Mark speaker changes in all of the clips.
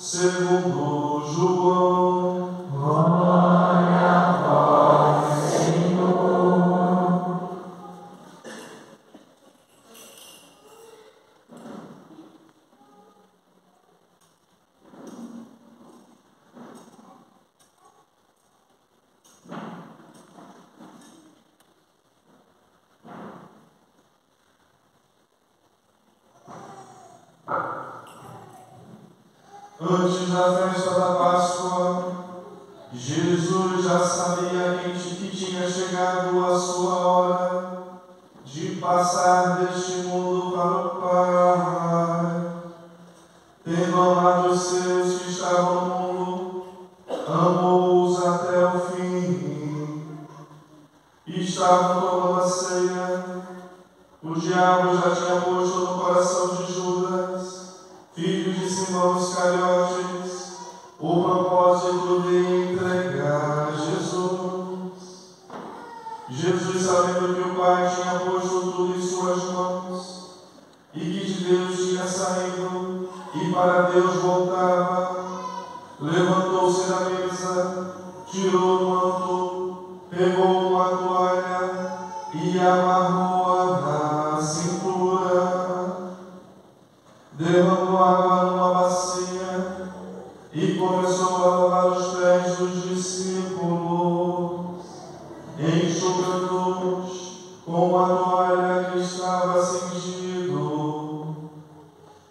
Speaker 1: segundo João.
Speaker 2: Glória a vós, Senhor.
Speaker 1: Antes da festa da Páscoa, Jesus já sabia que tinha chegado a sua hora de passar deste mundo para o Pai. Tendo amado os seus que estavam no mundo, amou-os até o fim. E estavam tomando a ceia. O diabo já tinha posto no coração de Judas, filho de Simão Iscariotes, o propósito de entregar Jesus. Jesus, sabendo que o Pai tinha posto tudo em suas mãos, e que de Deus tinha saído, e para Deus voltava, levantou-se da mesa, tirou o manto, pegou uma toalha e amarrou-a na cintura. Derramou água numa bacia e começou a lavar os pés dos discípulos, enxugando-os com a toalha que estava cingido.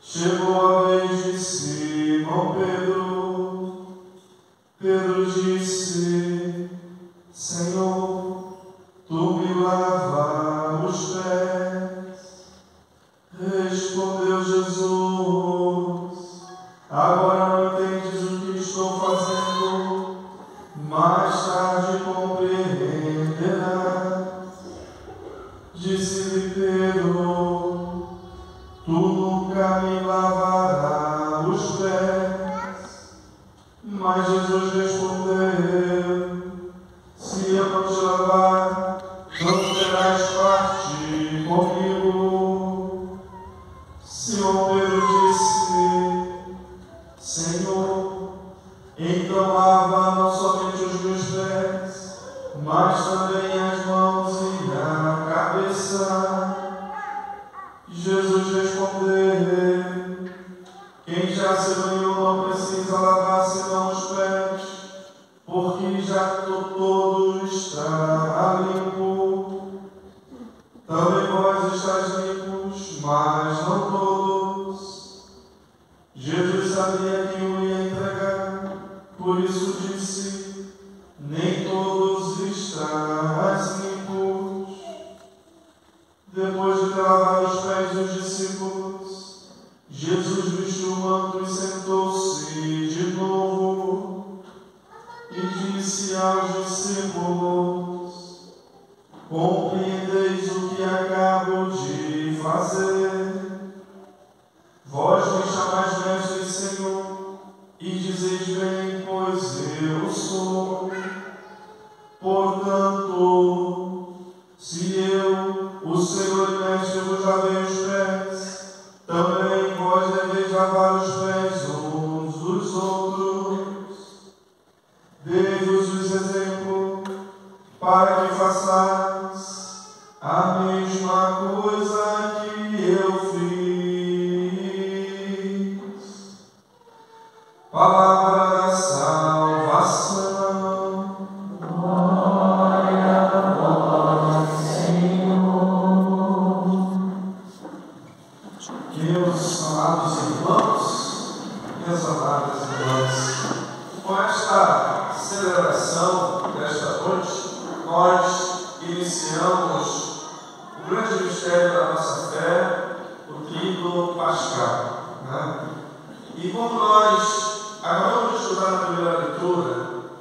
Speaker 1: Chegou a vez de Simão Pedro. Pedro disse: Senhor, tu me lavas os pés. Respondeu Jesus: agora não entendes o que estou fazendo, mais tarde compreenderás. Disse-lhe Pedro: tu nunca me lavarás os pés. Mas Jesus respondeu: se eu não te lavar, não terás parte comigo. Simão Pedro disse: Senhor, então lava não somente os meus pés, mas também as mãos e a cabeça. Jesus respondeu: quem já se banhou não precisa lavar senão os pés, porque já todo está limpo. Também vós estáis limpos, mas não todos. Jesus sabia que o ia entregar, por isso disse: nem todos estás limpos. Depois de ter lavado os pés dos discípulos, Jesus vestiu o manto e sentou-se de novo. E disse aos discípulos: compreendeis o que acabo de fazer? Vós me chamais mestre e Senhor, e dizeis bem, pois eu sou. Portanto, se eu, o Senhor e mestre, vos lavei os pés, também vós deveis lavar os pés uns dos outros. Dei-vos exemplo para que façais a mesma coisa que eu fiz. Palavra da salvação.
Speaker 2: Glória a vós, Senhor.
Speaker 1: Meus amados irmãos, minhas amadas irmãs, com esta celebração desta noite, nós iniciamos o grande mistério da nossa fé, o Tríduo Pascal. Né? E como nós acabamos de estudar na primeira leitura,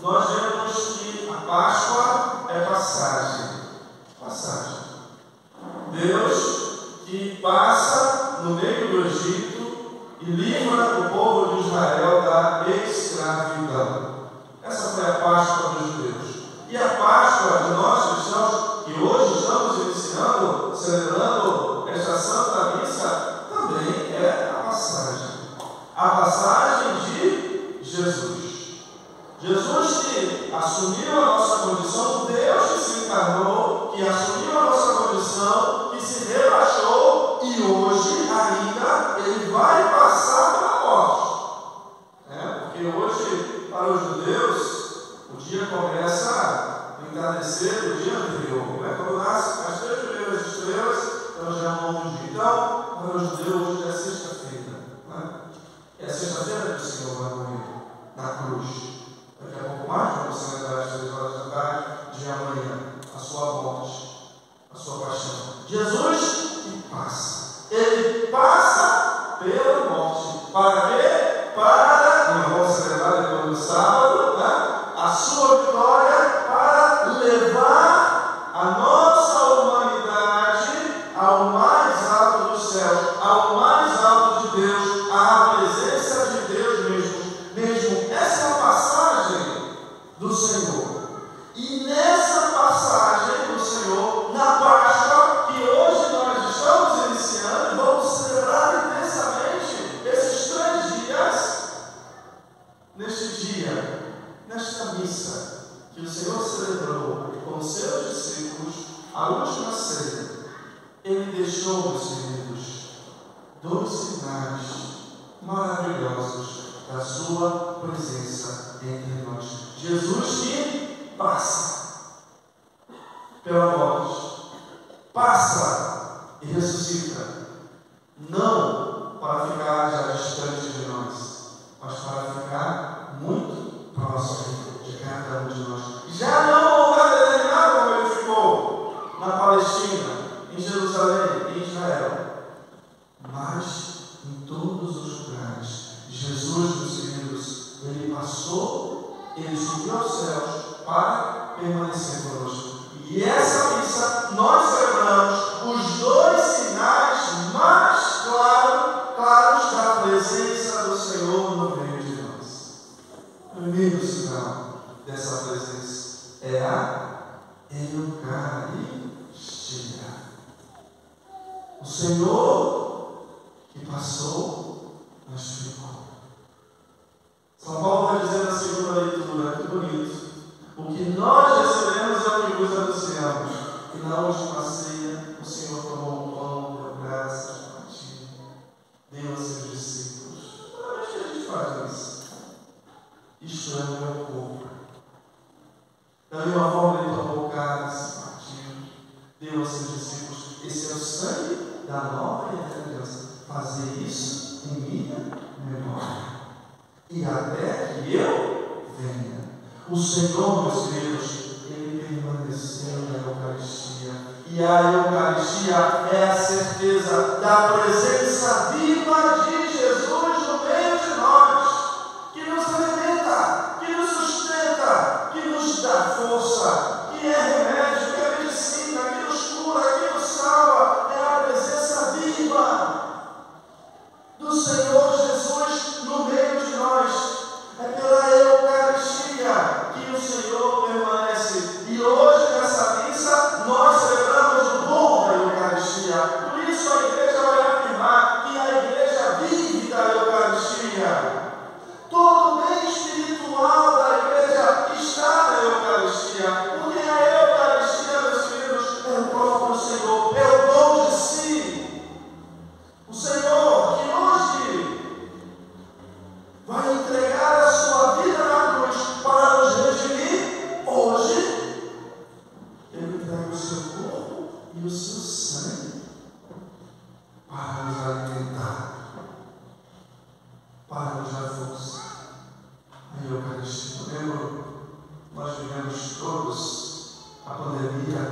Speaker 1: nós vemos que a Páscoa é passagem. Passagem. Deus que passa no meio do Egito e livra o povo de Israel da escravidão. Essa foi a Páscoa dos judeus. E a Páscoa de nós cristãos, que hoje estamos iniciando, celebrando esta Santa Missa, também é a passagem. A passagem de Jesus que assumiu a nossa condição, Deus que se encarnou, que assumiu a nossa condição, que se rebaixou e hoje ainda Ele vai passar pela morte. Porque hoje, para os judeus, o dia começa a entardecer do dia anterior. Quando nasce as 3 primeiras estrelas, então já é um novo dia. Então, para os judeus, hoje é sexta-feira. É a sexta-feira que o Senhor vai morrer na cruz. Daqui a pouco mais, vamos celebrar às 3 horas da tarde de amanhã, a sua morte, a sua paixão. Jesus que passa. Ele passa pela morte. Para quê? Para, e vamos celebrar depois do sábado, a sua vitória, para levar a nossa humanidade ao mais alto dos céus, ao mais alto de Deus, à presença de Deus mesmo. Essa é a passagem do Senhor. E nessa passagem do Senhor, na Páscoa, que hoje nós estamos iniciando, vamos celebrar intensamente esses 3 dias. Neste dia, nesta missa, que o Senhor celebrou com os seus discípulos, a última ceia, Ele deixou, meus queridos, 2 sinais maravilhosos da sua presença entre nós. Jesus que passa pela morte, passa e ressuscita, não para ficar já distante de nós, mas para ficar muito próximo de cada um de nós. Já não num lugar determinado como Ele ficou, na Palestina, em Jerusalém e em Israel, mas em todos os lugares. Jesus, meus queridos, Ele passou, Ele subiu aos céus para permanecer conosco. E essa missa nós celebramos os 2 sinais mais claros da presença do Senhor no meio de nós. O primeiro sinal dessa presença é a Eucaristia. O Senhor que passou, mas ficou. São Paulo vai dizer na segunda leitura, que bonito. O que nós recebemos é o que vos anunciamos. E na última ceia, o Senhor tomou um pão, deu graças, partiu, deu aos seus discípulos. Toda vez que a gente faz isso, isto é o meu corpo. Da mesma forma, Ele tomou o cálice, partiu, deu aos seus discípulos. Esse é o sangue da nova e eterna aliança. Fazer isso em minha memória. E até que eu venha. O Senhor, meus queridos, Ele permaneceu na Eucaristia. E a Eucaristia é a certeza da presença viva de Jesus no meio de nós, que nos alimenta, que nos sustenta, que nos dá força, que é remédio, que é medicina, que nos cura, que nos salva. É a presença viva do Senhor Jesus no meio de nós. É pela Eucaristia que o Senhor permanece. E hoje, nessa missa, nós celebramos o dom da Eucaristia. Por isso, a igreja vai afirmar que a igreja vive da Eucaristia. Todo bem espiritual da igreja está na Eucaristia. Porque a Eucaristia, meus queridos, é o próprio Senhor, é o dom de si. O Senhor que hoje vai entregar a sua vida na cruz para nos redimir. Hoje, Ele entrega o seu corpo e o seu sangue para nos alimentar, para nos dar força. A Eucaristia. Eu lembro, nós vivemos todos a pandemia,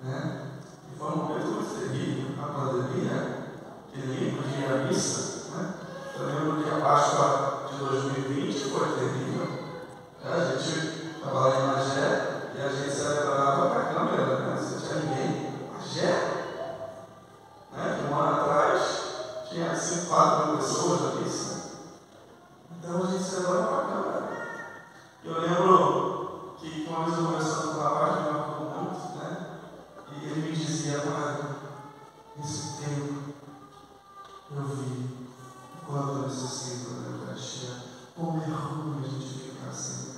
Speaker 1: E foi um momento muito terrível. A pandemia, que ninguém podia ir à missa, Eu lembro que a Páscoa de 2020 foi terrível. A gente estava lá em Magé e a gente celebrava para a câmera, Não tinha ninguém. Magé? Que um ano atrás tinha 4 mil pessoas na missa. Então a gente celebrava para a câmera. Eu lembro que uma vez eu conversando com o rapaz, me marcou muito, E ele me dizia, Padre, nesse tempo eu vi quando eu necessito da Eucaristia, como é ruim a gente ficar sem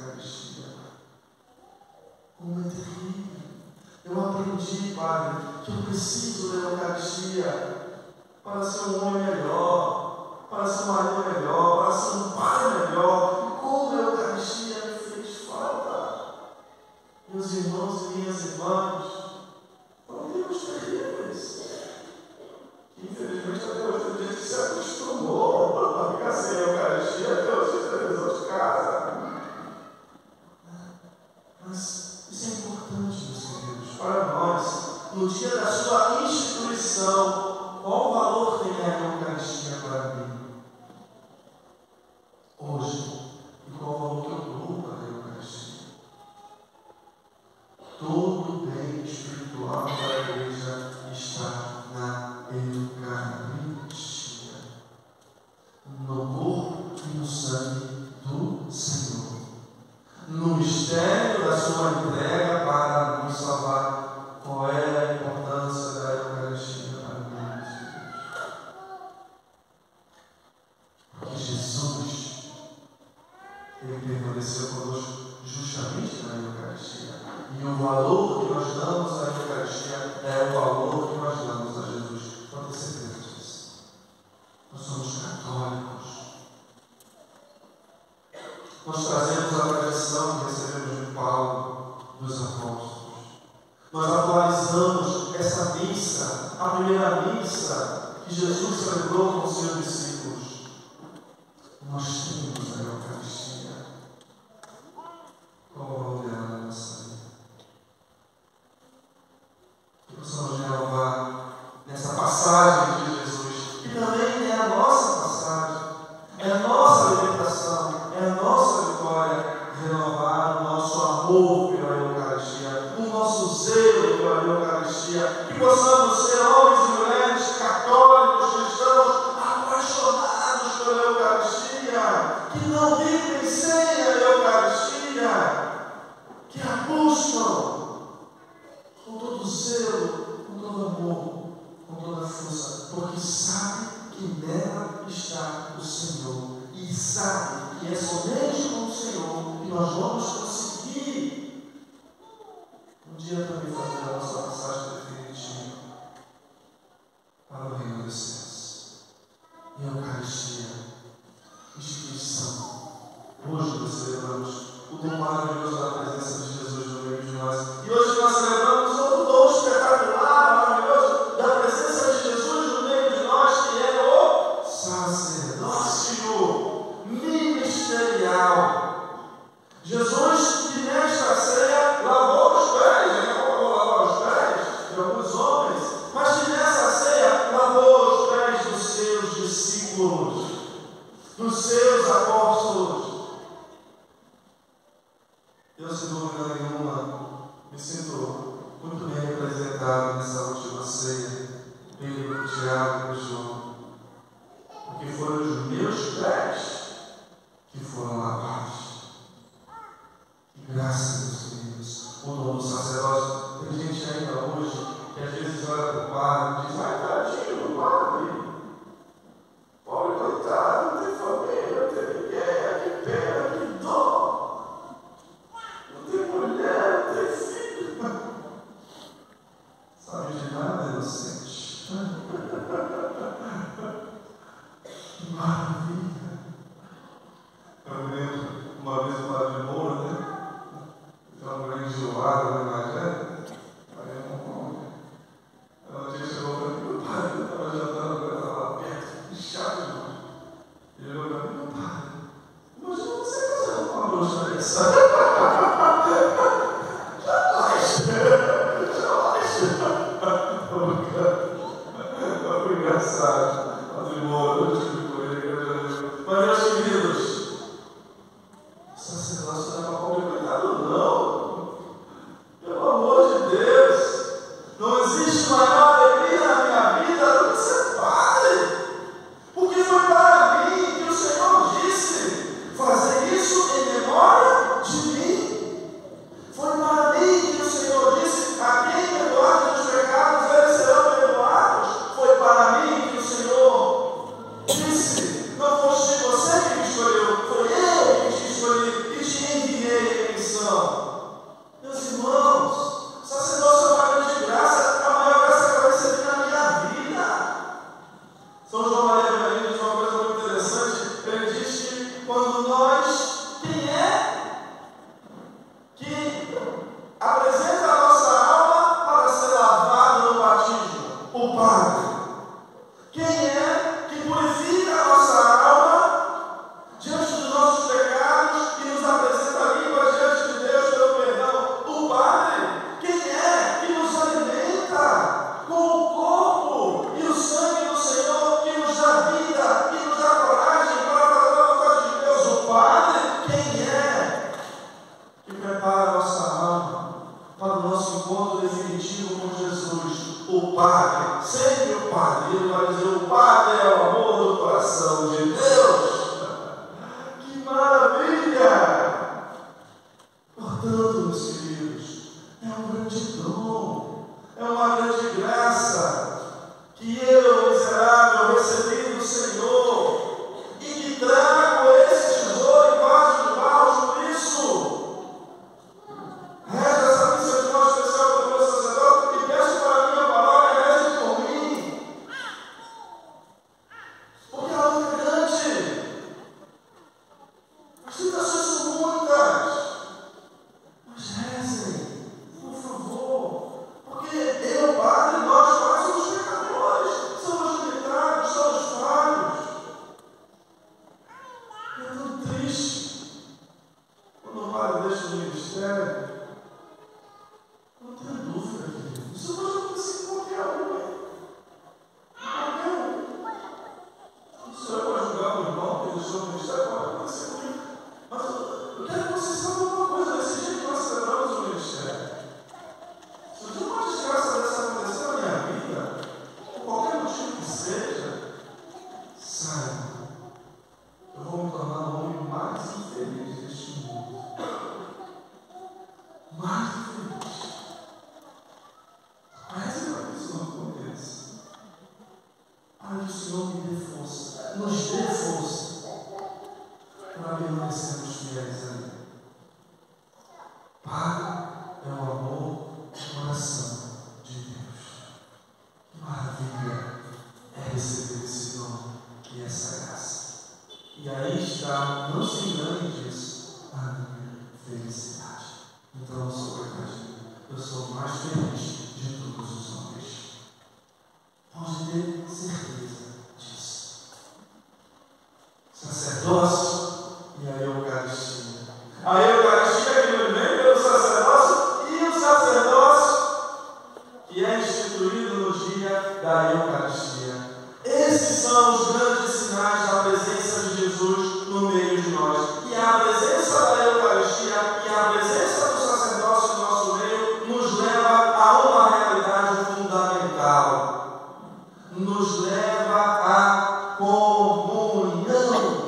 Speaker 1: Padre, que eu preciso da Eucaristia para ser um homem melhor, para ser um marido melhor, para ser um pai melhor. E como a Eucaristia me fez falta. Meus irmãos e minhas irmãs, foram tempos terríveis. Infelizmente, até hoje tem gente que se acostumou a ficar sem a Eucaristia até hoje na televisão de casa. Mas isso é importante, meus queridos, para nós. No dia da sua instituição, qual valor tem a Eucaristia para mim? Hoje, e qual valor que eu dou para a Eucaristia? Todo o bem espiritual da igreja está na Eucaristia, no corpo e no sangue do Senhor, no mistério da sua entrega para nos salvar. Qual é a importância da Eucaristia para nós? Porque Jesus, Ele permaneceu conosco justamente na Eucaristia. E o valor que nós damos à Eucaristia é o valor que nós damos a Jesus. Pode ter certeza disso. Nós somos católicos. Nós trazemos a tradição que recebemos de Paulo, dos apóstolos. Nós atualizamos essa missa, a primeira missa que Jesus celebrou com os seus discípulos. Nós temos a Eucaristia. Qual o valor dela na nossa vida? Que possamos renovar nessa passagem de Jesus, que também é a nossa passagem, é a nossa libertação, é a nossa vitória. Renovar o nosso amor pela Eucaristia, o nosso zelo pela Eucaristia, que possamos ser homens e mulheres católicos, cristãos, apaixonados pela Eucaristia, que não vivem sem a Eucaristia, que a buscam com todo zelo, com todo amor, com toda força, porque sabe que nela está o Senhor, e sabe que é somente com o Senhor que nós vamos conseguir um dia também fazer a nossa passagem definitiva para o reino dos céus. E a Eucaristia, instituição. Hoje nós celebramos o dom maravilhoso da presença de Jesus no meio de nós. E hoje nós celebramos outro dom espetacular, maravilhoso, da presença de Jesus no meio de nós, que é o sacerdócio ministerial. Jesus, que nesta ceia lavou os pés, não lavou os pés de alguns homens, mas que nessa ceia lavou os pés dos seus discípulos, dos seus apóstolos. Eu, sem dúvida nenhuma, me sinto muito bem representado nessa última ceia, pelo Tiago e João, porque foram os meus pés que foram lavados. Graças a Deus, queridos. O dom do sacerdócio. Tem gente ainda hoje que às vezes olha para o padre e diz: ai, tadinho do padre. Pobre coitado, não tem família, não tem ninguém, que pena, que dó. Não tem mulher, não tem filho. Sabe de nada, inocente. Que maravilha. Eu me lembro uma vez o padre Moura, né? Uma mulher enjoada no Evangelho. Ela um dia chegou para mim: meu padre, eu estava jantando, eu estava lá perto, que chato, irmão. E ele olhou para mim: meu padre, imagina você casando com uma bruxa dessa. Foi engraçado. Padre Moura, eu tive com ele. Mas, meus queridos, sacerdócio não é para pobre coitado, não. Pelo amor de Deus, não existe maior alegria na minha vida do que ser padre. Porque foi para mim que o Senhor disse: fazer isso em memória de mim. Aleluia! Portanto, meus queridos, é um grande dom, é uma grande graça que eu, miserável, recebi do Senhor e que trago esse tesouro em vaso de barro, por isso. Reza essa missa de modo especial para o meu sacerdote e peço para a minha paróquia, reze por mim. Porque a luta é grande. As tentações são muitas. Mas rezem, por favor. Porque eu, Padre, nós pais somos pecadores. Somos limitados, somos falhos. É tão triste quando o Padre deixa o ministério. Não tenho dúvida, querido. Isso pode acontecer com qualquer um, hein? Qualquer um. O senhor pode julgar o irmão que deixou o ministério, pode acontecer comigo. Mas eu quero que vocês saibam uma coisa: nesse dia que nós celebramos o ministério, se eu uma desgraça dessa acontecer na minha vida, por qualquer motivo que seja, saiba, eu vou me tornar o homem mais infeliz deste mundo. Mais infeliz. Mas para que isso não aconteça, para que o Senhor me dê força, nos dê força para permanecermos fiéis a Ele. Pai é o amor do coração de Deus. Que maravilha é receber esse dom e essa graça. E aí está, não se engane disso, a minha felicidade. Então eu sou coitadinho, eu sou o mais feliz de todos os homens. Pode ter certeza disso. Sacerdócio e a Eucaristia. A Eucaristia que nos vem pelo sacerdócio e o sacerdócio que é instituído no dia da Eucaristia. Esses são os grandes sinais da presença de Jesus no meio de nós. E a presença da Eucaristia e a presença do sacerdócio no nosso meio nos leva a uma realidade fundamental. Nos leva à comunhão.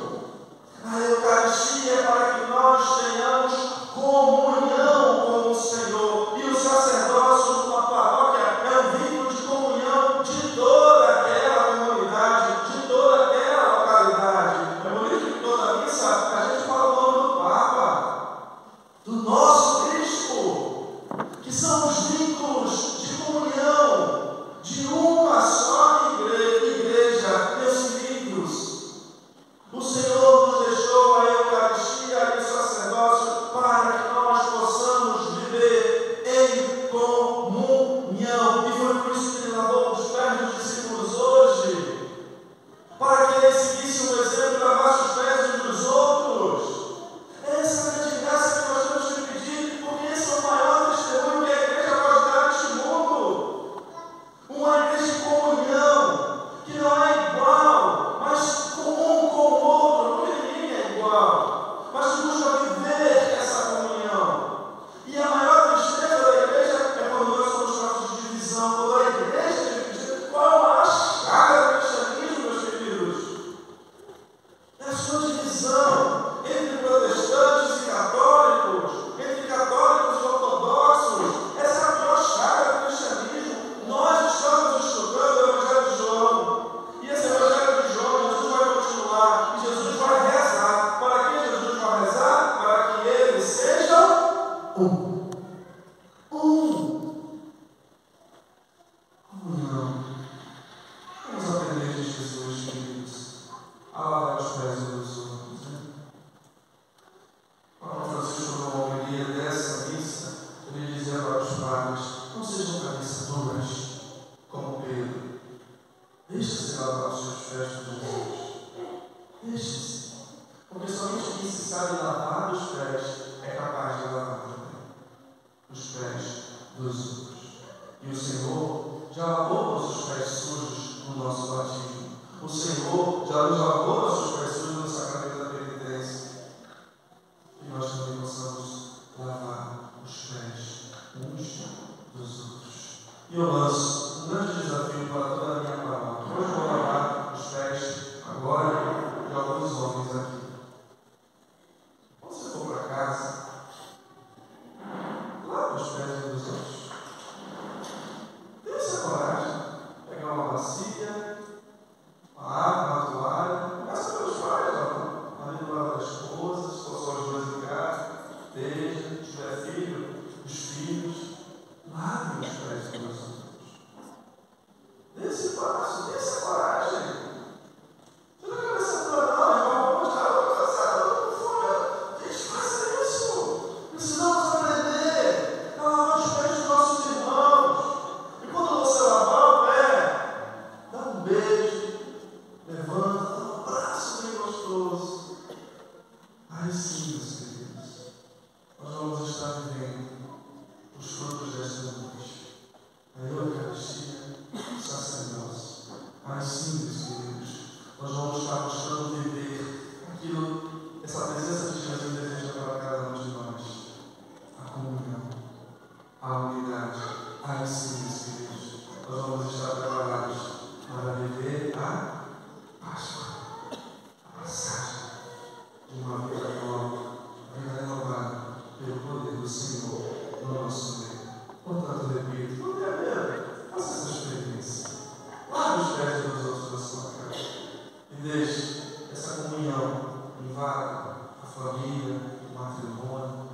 Speaker 1: A Eucaristia é para que nós tenhamos comunhão com o Senhor. E o sacerdócio da paróquia é um vínculo de comunhão de toda aquela comunidade, de toda aquela localidade. É por isso que toda missa a gente fala o nome do Papa, do nosso Bispo, que são os vínculos de comunhão de uma só igreja, meus filhos. O Senhor nos deixou a Eucaristia e o sacerdócio para que nós possamos viver em comunhão. E foi por isso que Ele lavou os pés dos discípulos hoje, para que eles seguissem o exemplo e lavassem os pés uns dos outros. Essa é a grande graça que nós temos que pedir, porque esse é o maior testemunho que a igreja pode dar neste mundo. Uma igreja de comunhão, que não é igual, mas comum com o outro, porque ninguém é igual, mas que busca viver essa comunhão. E a maior tristeza da igreja é quando nós somos casos de divisão, quando a igreja é dividida. Qual é a maior chaga do cristianismo, meus queridos? É a sua divisão entre protestantes e católicos, entre católicos e ortodoxos. Essa é a pior chaga do cristianismo. Nós estamos estudando o Evangelho de João. E esse Evangelho de João, Jesus vai continuar. E Jesus vai rezar. Para que Jesus vai rezar? Para que eles sejam um. Comunhão. Vamos aprender de Jesus, queridos, a lavar os pés uns dos outros. Papa Francisco, numa homilia dessa missa, ele dizia para os padres: não sejam cabeças duras, como Pedro. Deixe-se lavar os seus pés com Jesus. Deixe-se. Porque somente quem se sabe lavar os pés é capaz de lavar também os pés dos outros. E o Senhor já lavou nossos pés sujos no nosso batismo. O Senhor já nos lavou nossos pés sujos no sacramento da penitência. E nós também possamos lavar os pés uns dos outros. E eu lanço um grande desafio para toda a minha paróquia. Hoje vou lavar os pés agora de alguns homens aqui. Vamos Ai sim, meus queridos, nós vamos estar vivendo os frutos desta noite. A Eucaristia, o sacerdócio. Ai sim, meus queridos, nós vamos estar buscando viver aquilo, essa presença de Jesus deseja para cada um de nós. A comunhão, a unidade. Ai sim, meus queridos, nós vamos estar preparados para viver a Páscoa, a passagem de uma vida nova, vida renovada pelo poder do Senhor no nosso meio. Portanto, repito, não tenha medo, faça essa experiência. Lave os pés dos outros da sua casa e deixe essa comunhão invada a família, o matrimônio,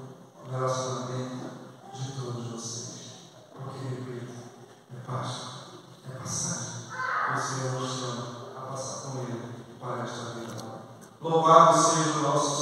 Speaker 1: o relacionamento de todos vocês. Porque, repito, é Páscoa, é passagem. O Senhor nos chama a passar com Ele para esta vida. Louvado seja o nosso